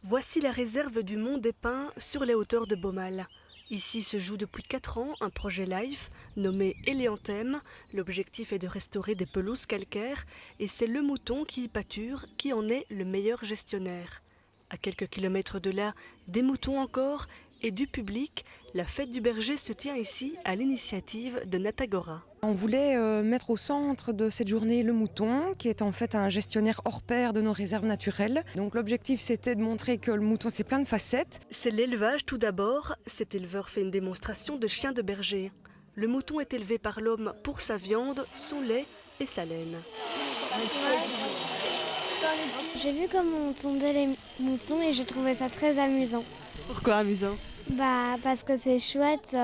Voici la réserve du Mont des Pins sur les hauteurs de Beaumal. Ici se joue depuis 4 ans un projet LIFE nommé Éléanthème. L'objectif est de restaurer des pelouses calcaires et c'est le mouton qui y pâture qui en est le meilleur gestionnaire. À quelques kilomètres de là, des moutons encore et du public. La fête du berger se tient ici à l'initiative de Natagora. On voulait mettre au centre de cette journée le mouton, qui est en fait un gestionnaire hors pair de nos réserves naturelles. Donc l'objectif, c'était de montrer que le mouton, c'est plein de facettes. C'est l'élevage tout d'abord. Cet éleveur fait une démonstration de chien de berger. Le mouton est élevé par l'homme pour sa viande, son lait et sa laine. J'ai vu comment on tondait les moutons et j'ai trouvé ça très amusant. Pourquoi amusant? Parce que c'est chouette,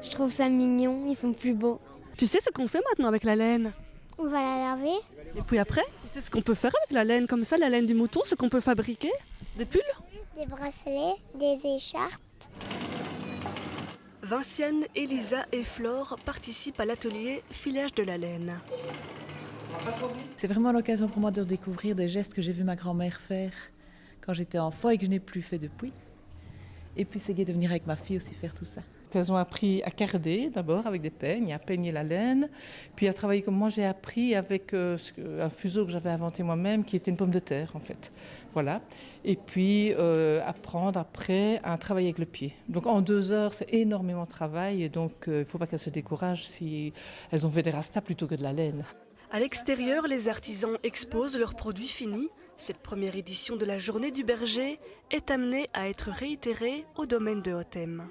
je trouve ça mignon, ils sont plus beaux. Tu sais ce qu'on fait maintenant avec la laine? On va la laver. Et puis après, tu sais ce qu'on peut faire avec la laine comme ça, la laine du mouton, ce qu'on peut fabriquer? Des pulls? Des bracelets, des écharpes. Vinciane, Elisa et Flore participent à l'atelier Filage de la laine. C'est vraiment l'occasion pour moi de découvrir des gestes que j'ai vu ma grand-mère faire quand j'étais enfant et que je n'ai plus fait depuis. Et puis c'est gai de venir avec ma fille aussi faire tout ça. Elles ont appris à carder d'abord avec des peignes, à peigner la laine, puis à travailler comme moi j'ai appris avec un fuseau que j'avais inventé moi-même qui était une pomme de terre en fait. Voilà. Et puis apprendre après à travailler avec le pied. Donc en 2 heures c'est énormément de travail et donc il ne faut pas qu'elles se découragent si elles ont fait des rastas plutôt que de la laine. À l'extérieur, les artisans exposent leurs produits finis. Cette première édition de la Journée du berger est amenée à être réitérée au domaine de Hothème.